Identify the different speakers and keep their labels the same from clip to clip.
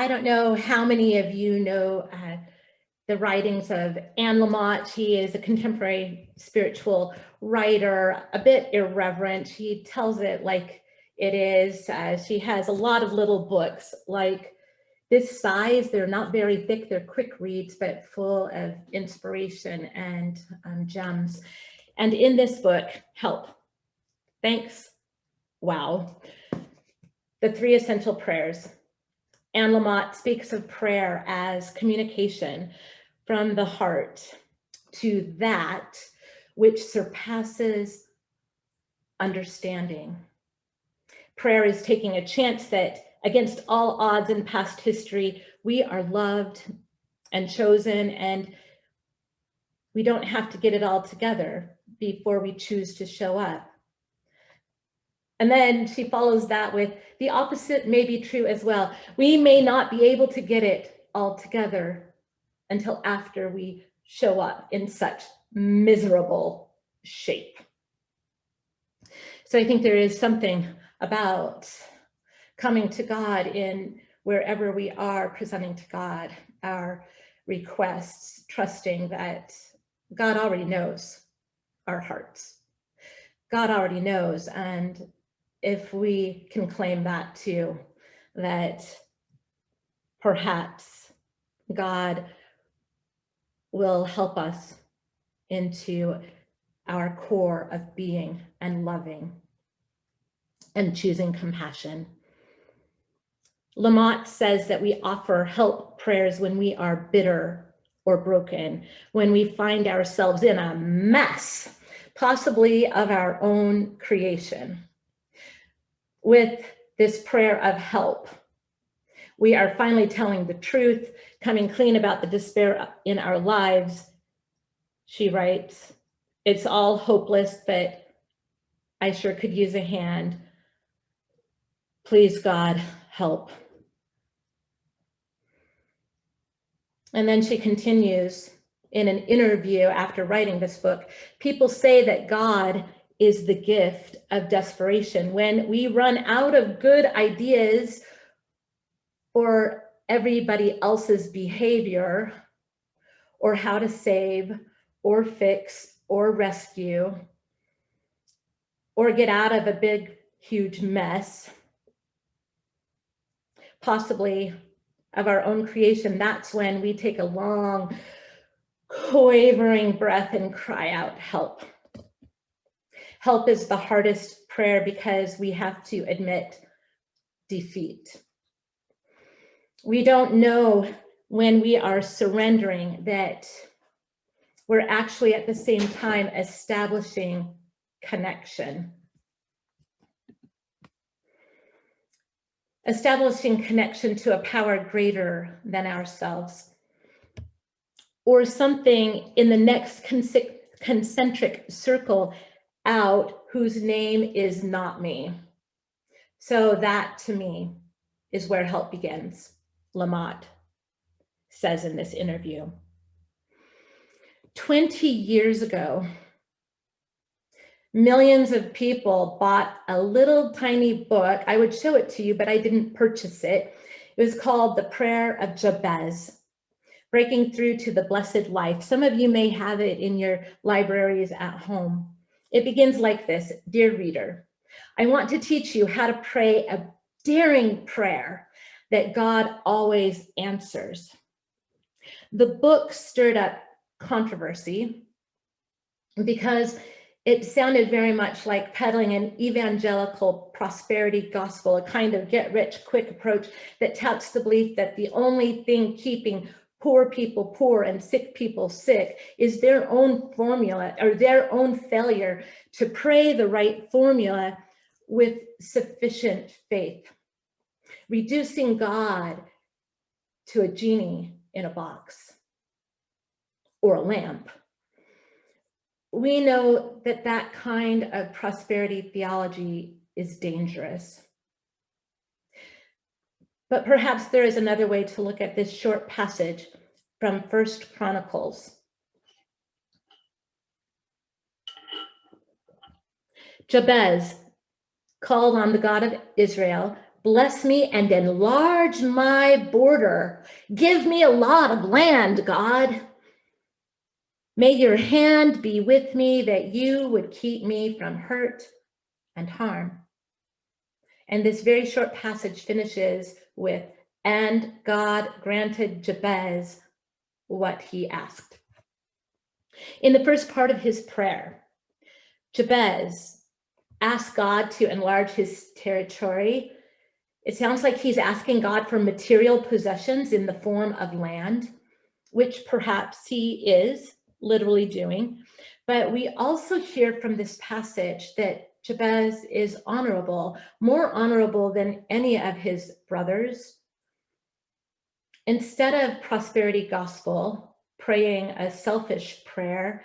Speaker 1: I don't know how many of you know the writings of Anne Lamott. He is a contemporary spiritual writer, a bit irreverent. He tells it like it is. She has a lot of little books like this size. They're not very thick, they're quick reads, but full of inspiration and gems. And in this book, Help, Thanks, Wow, the 3 essential prayers. Anne Lamott speaks of prayer as communication from the heart to that which surpasses understanding. Prayer is taking a chance that against all odds in past history, we are loved and chosen, and we don't have to get it all together before we choose to show up. And then she follows that with the opposite may be true as well. We may not be able to get it all together until after we show up in such miserable shape. So I think there is something about coming to God in wherever we are, presenting to God our requests, trusting that God already knows our hearts. God already knows, and if we can claim that too, that perhaps God will help us into our core of being and loving and choosing compassion. Lamott says that we offer help prayers when we are bitter or broken, when we find ourselves in a mess, possibly of our own creation. With this prayer of help, we are finally telling the truth, coming clean about the despair in our lives. She writes, "It's all hopeless, but I sure could use a hand. Please, God, help." And then she continues in an interview after writing this book, "People say that God is the gift of desperation. When we run out of good ideas or everybody else's behavior, or how to save or fix or rescue or get out of a big, huge mess, possibly of our own creation, that's when we take a long, quavering breath and cry out, help. Help is the hardest prayer because we have to admit defeat. We don't know when we are surrendering that we're actually at the same time establishing connection. Establishing connection to a power greater than ourselves, or something in the next concentric circle out whose name is not me. So that to me is where help begins, Lamott says in this interview. 20 years ago, millions of people bought a little tiny book. I would show it to you, but I didn't purchase it. It was called The Prayer of Jabez, Breaking Through to the Blessed Life. Some of you may have it in your libraries at home. It begins like this: "Dear reader, I want to teach you how to pray a daring prayer that God always answers." The book stirred up controversy because it sounded very much like peddling an evangelical prosperity gospel, a kind of get-rich-quick approach that touts the belief that the only thing keeping poor people poor and sick people sick is their own formula or their own failure to pray the right formula with sufficient faith, reducing God to a genie in a box or a lamp. We know that that kind of prosperity theology is dangerous. But perhaps there is another way to look at this short passage from 1 Chronicles. Jabez called on the God of Israel, Bless me and enlarge my border. Give me a lot of land, God. May your hand be with me that you would keep me from hurt and harm. And this very short passage finishes with, and God granted Jabez what he asked. In the first part of his prayer, Jabez asked God to enlarge his territory. It sounds like he's asking God for material possessions in the form of land, which perhaps he is literally doing. But we also hear from this passage that Jabez is honorable, more honorable than any of his brothers. Instead of prosperity gospel, praying a selfish prayer,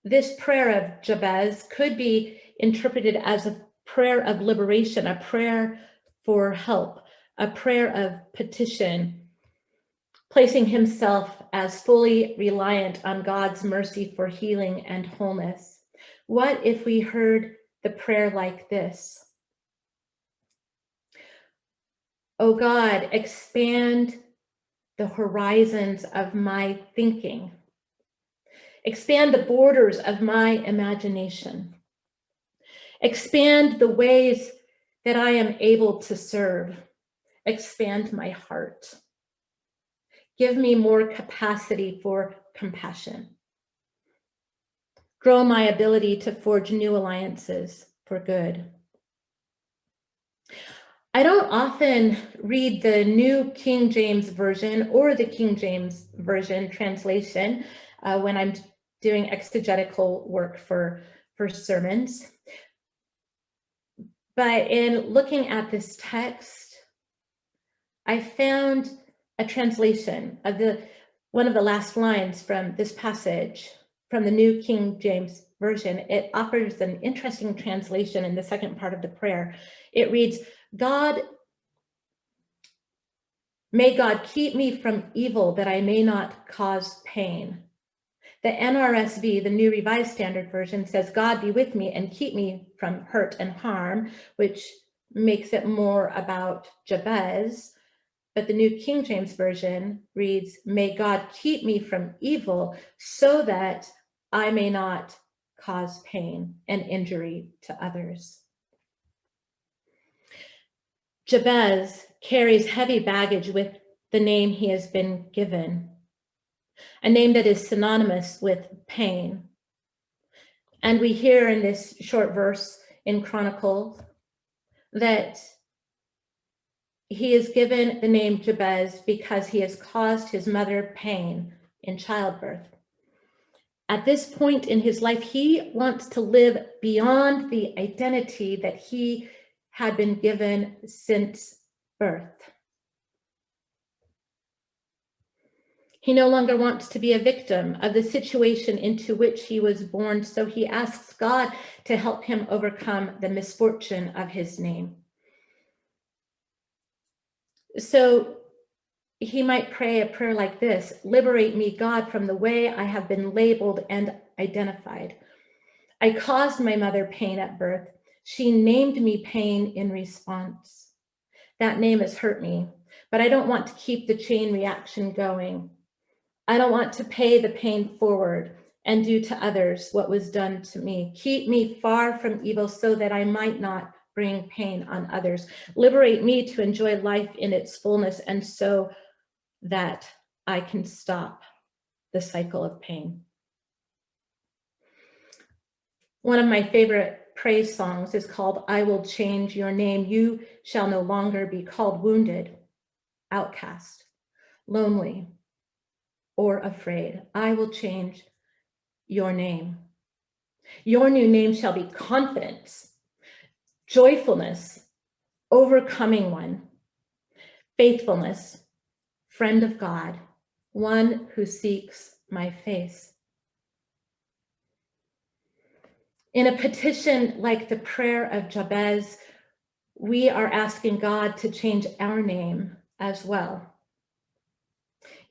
Speaker 1: this prayer of Jabez could be interpreted as a prayer of liberation, a prayer for help, a prayer of petition, placing himself as fully reliant on God's mercy for healing and wholeness. What if we heard the prayer like this? Oh God, expand the horizons of my thinking. Expand the borders of my imagination. Expand the ways that I am able to serve. Expand my heart. Give me more capacity for compassion. Grow my ability to forge new alliances for good. I don't often read the New King James Version or the King James Version translation when I'm doing exegetical work for sermons. But in looking at this text, I found a translation of one of the last lines from this passage from the New King James Version. It offers an interesting translation in the second part of the prayer. It reads, may God keep me from evil that I may not cause pain. The NRSV, the New Revised Standard Version, says, God be with me and keep me from hurt and harm, which makes it more about Jabez. But the New King James Version reads, may God keep me from evil so that I may not cause pain and injury to others. Jabez carries heavy baggage with the name he has been given, a name that is synonymous with pain. And we hear in this short verse in Chronicles that he is given the name Jabez because he has caused his mother pain in childbirth. At this point in his life, he wants to live beyond the identity that he had been given since birth. He no longer wants to be a victim of the situation into which he was born, so he asks God to help him overcome the misfortune of his name. So he might pray a prayer like this: liberate me, God, from the way I have been labeled and identified. I caused my mother pain at birth. She named me pain in response. That name has hurt me, but I don't want to keep the chain reaction going. I don't want to pay the pain forward and do to others what was done to me. Keep me far from evil so that I might not bring pain on others. Liberate me to enjoy life in its fullness and so that I can stop the cycle of pain. One of my favorite praise songs is called I Will Change Your Name. You shall no longer be called wounded, outcast, lonely, or afraid. I will change your name. Your new name shall be confidence, joyfulness, overcoming one, faithfulness, friend of God, one who seeks my face. In a petition like the prayer of Jabez, we are asking God to change our name as well.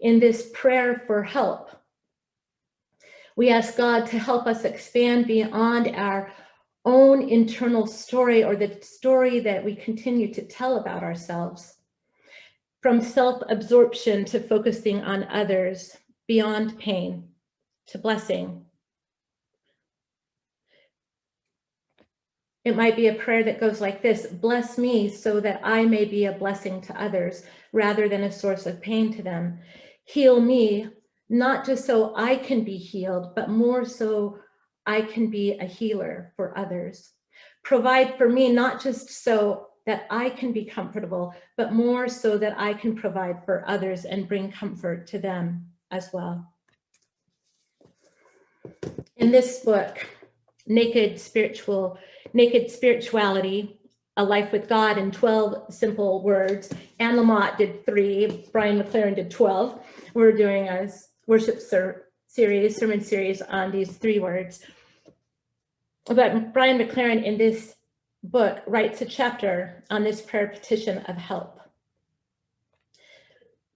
Speaker 1: In this prayer for help, we ask God to help us expand beyond our own internal story, or the story that we continue to tell about ourselves. From self-absorption to focusing on others, beyond pain to blessing. It might be a prayer that goes like this: bless me so that I may be a blessing to others rather than a source of pain to them. Heal me, not just so I can be healed, but more so I can be a healer for others. Provide for me, not just so that I can be comfortable, but more so that I can provide for others and bring comfort to them as well. In this book, Naked Spirituality, A Life with God in 12 Simple Words. Anne Lamott did 3, Brian McLaren did 12. We're doing a worship sermon series on these 3 words. But Brian McLaren in this book writes a chapter on this prayer petition of help.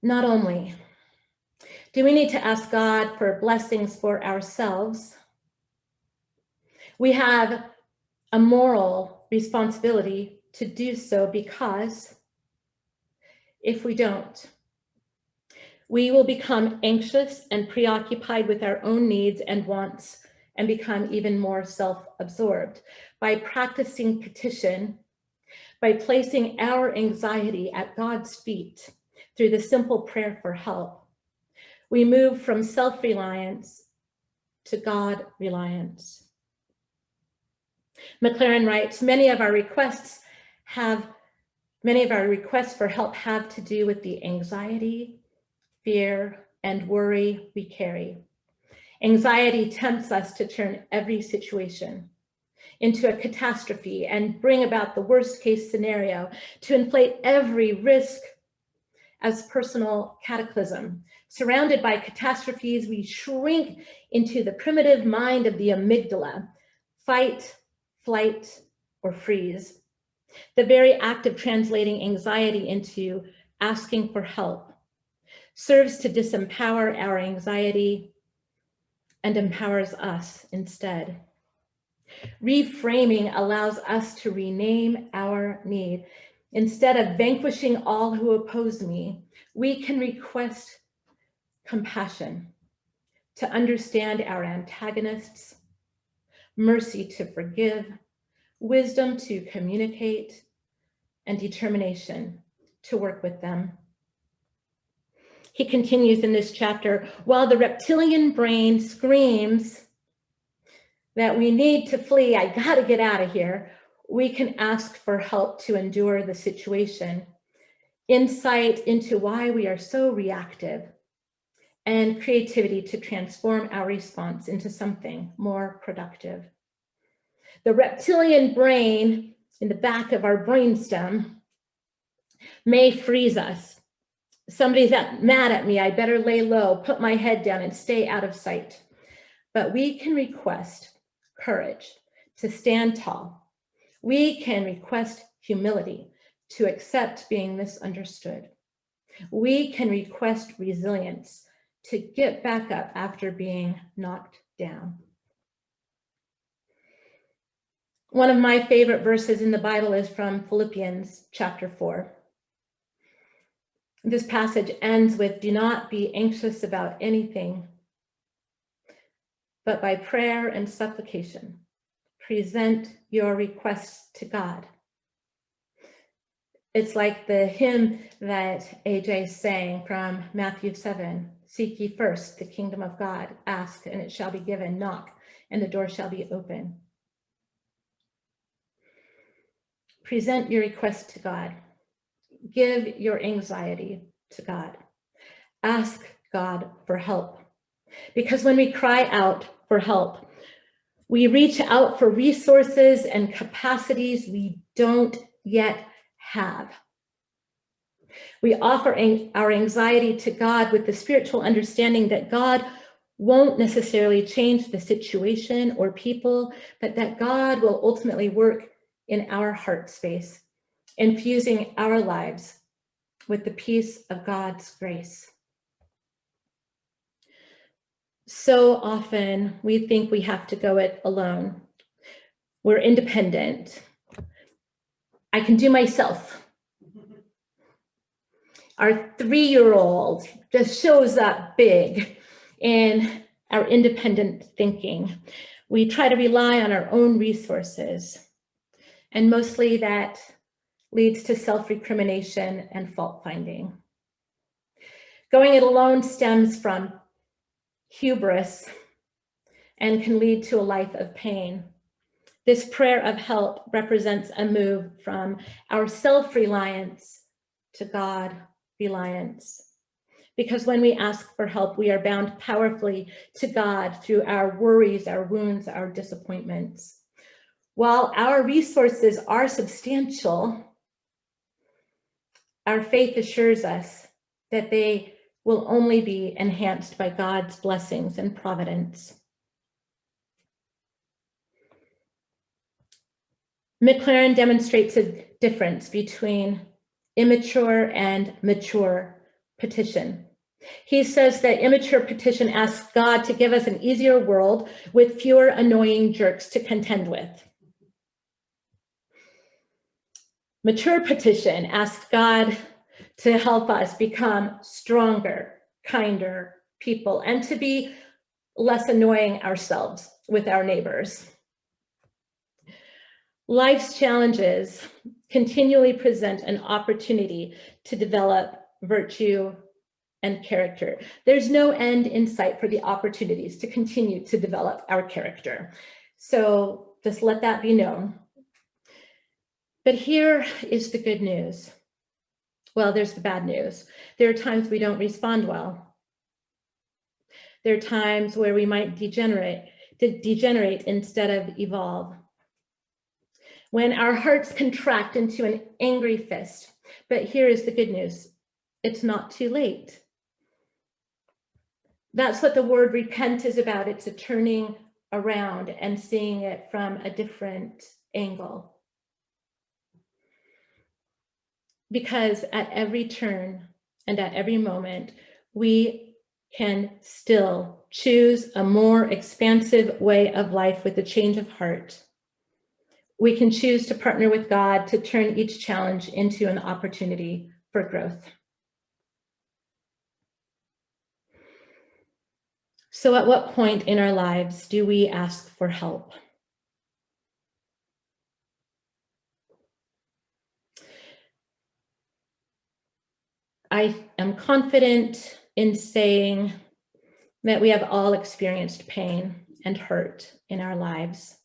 Speaker 1: Not only do we need to ask God for blessings for ourselves, we have a moral responsibility to do so, because if we don't, we will become anxious and preoccupied with our own needs and wants and become even more self-absorbed. By practicing petition, by placing our anxiety at God's feet through the simple prayer for help, we move from self-reliance to God-reliance. McLaren writes, many of our requests for help have to do with the anxiety, fear, and worry we carry. Anxiety tempts us to turn every situation into a catastrophe and bring about the worst case scenario, to inflate every risk as personal cataclysm. Surrounded by catastrophes, we shrink into the primitive mind of the amygdala: fight, flight, or freeze. The very act of translating anxiety into asking for help serves to disempower our anxiety and empowers us instead. Reframing allows us to rename our need. Instead of vanquishing all who oppose me, we can request compassion to understand our antagonists, mercy to forgive, wisdom to communicate, and determination to work with them. He continues in this chapter, while the reptilian brain screams that we need to flee, I gotta get out of here, we can ask for help to endure the situation, insight into why we are so reactive, and creativity to transform our response into something more productive. The reptilian brain in the back of our brainstem may freeze us. Somebody's mad at me, I better lay low, put my head down and stay out of sight. But we can request courage to stand tall. We can request humility to accept being misunderstood. We can request resilience to get back up after being knocked down. One of my favorite verses in the Bible is from Philippians chapter 4. This passage ends with, do not be anxious about anything, but by prayer and supplication, present your requests to God. It's like the hymn that AJ sang from Matthew 7, seek ye first the kingdom of God, ask and it shall be given, knock and the door shall be open. Present your request to God. Give your anxiety to God. Ask God for help. Because when we cry out for help, we reach out for resources and capacities we don't yet have. We offer our anxiety to God with the spiritual understanding that God won't necessarily change the situation or people, but that God will ultimately work in our heart space, infusing our lives with the peace of God's grace. So often we think we have to go it alone. We're independent. I can do myself. Our 3-year-old just shows up big in our independent thinking. We try to rely on our own resources, and mostly that leads to self-recrimination and fault-finding. Going it alone stems from hubris and can lead to a life of pain. This prayer of help represents a move from our self-reliance to God reliance. Because when we ask for help, we are bound powerfully to God through our worries, our wounds, our disappointments. While our resources are substantial, our faith assures us that they will only be enhanced by God's blessings and providence. McLaren demonstrates a difference between immature and mature petition. He says that immature petition asks God to give us an easier world with fewer annoying jerks to contend with. Mature petition asks God to help us become stronger, kinder people, and to be less annoying ourselves with our neighbors. Life's challenges continually present an opportunity to develop virtue and character. There's no end in sight for the opportunities to continue to develop our character. So just let that be known. But here is the good news. Well, there's the bad news. There are times we don't respond well. There are times where we might degenerate instead of evolve. When our hearts contract into an angry fist. But here is the good news. It's not too late. That's what the word repent is about. It's a turning around and seeing it from a different angle. Because at every turn and at every moment, we can still choose a more expansive way of life with a change of heart. We can choose to partner with God to turn each challenge into an opportunity for growth. So at what point in our lives do we ask for help? I am confident in saying that we have all experienced pain and hurt in our lives.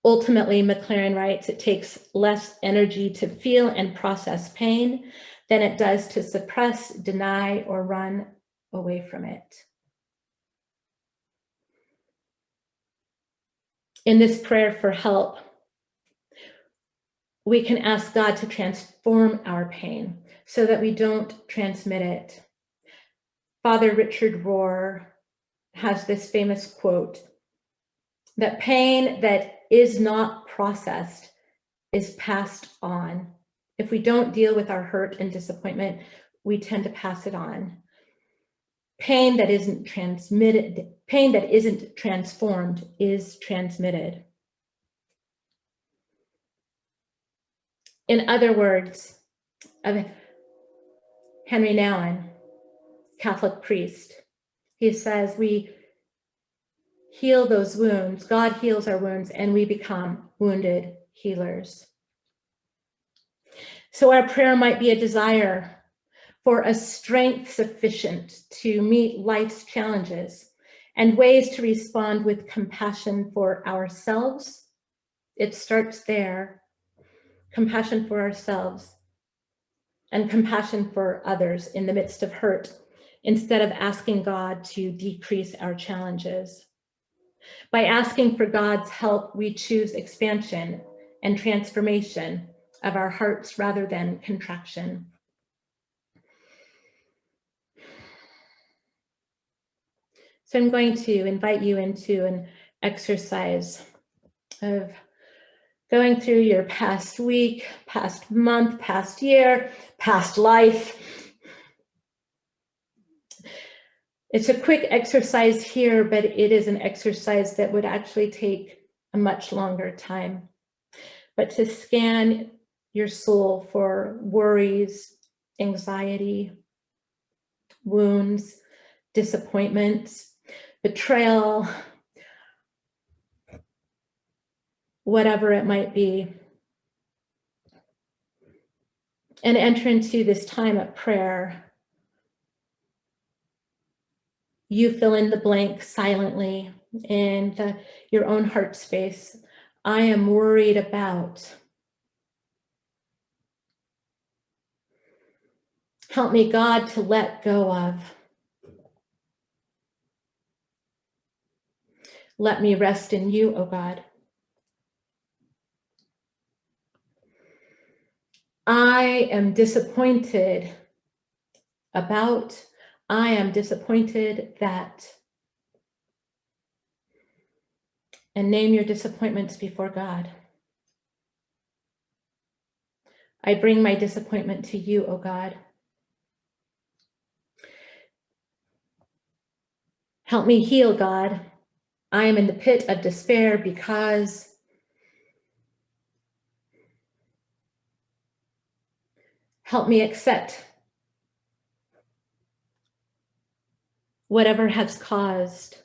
Speaker 1: Ultimately, McLaren writes, it takes less energy to feel and process pain than it does to suppress, deny, or run away from it. In this prayer for help, we can ask God to transform our pain so that we don't transmit it. Father Richard Rohr has this famous quote, that pain that is not processed is passed on. If we don't deal with our hurt and disappointment, we tend to pass it on. Pain that isn't transmitted, pain that isn't transformed is transmitted. In other words, of Henry Nouwen, Catholic priest, he says we heal those wounds, God heals our wounds, and we become wounded healers. So our prayer might be a desire for a strength sufficient to meet life's challenges and ways to respond with compassion for ourselves. It starts there, compassion for ourselves and compassion for others in the midst of hurt, instead of asking God to decrease our challenges. By asking for God's help, we choose expansion and transformation of our hearts rather than contraction. So I'm going to invite you into an exercise of going through your past week, past month, past year, past life. It's a quick exercise here, but it is an exercise that would actually take a much longer time. But to scan your soul for worries, anxiety, wounds, disappointments, betrayal, whatever it might be, and enter into this time of prayer. You fill in the blank silently in your own heart space. I am worried about. Help me, God, to let go of. Let me rest in you, O God. I am disappointed about. I am disappointed that. And name your disappointments before God. I bring my disappointment to you, O God. Help me heal, God. I am in the pit of despair because. Help me accept whatever has caused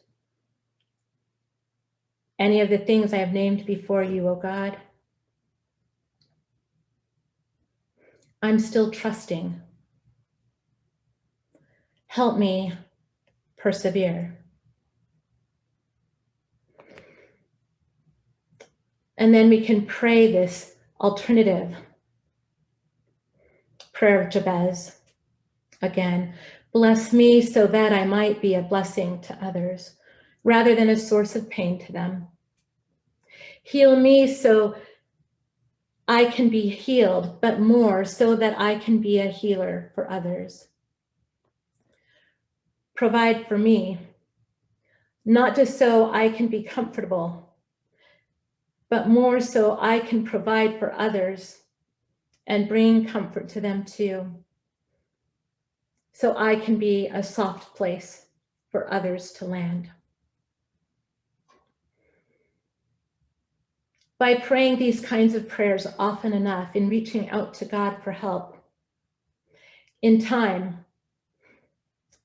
Speaker 1: any of the things I have named before you, O God. I'm still trusting. Help me persevere. And then we can pray this alternative prayer of Jabez again. Bless me so that I might be a blessing to others rather than a source of pain to them. Heal me so I can be healed, but more so that I can be a healer for others. Provide for me, not just so I can be comfortable, but more so I can provide for others and bring comfort to them too. So I can be a soft place for others to land. By praying these kinds of prayers often enough, in reaching out to God for help, in time,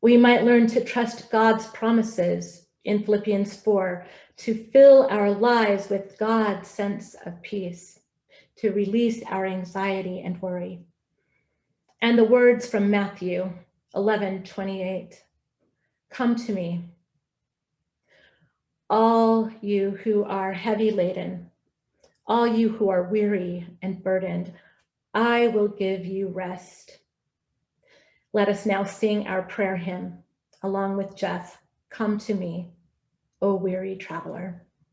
Speaker 1: we might learn to trust God's promises in Philippians 4, to fill our lives with God's sense of peace, to release our anxiety and worry. And the words from Matthew 11:28, come to me, all you who are heavy laden, all you who are weary and burdened, I will give you rest. Let us now sing our prayer hymn along with Jeff, Come to Me, O Weary Traveler.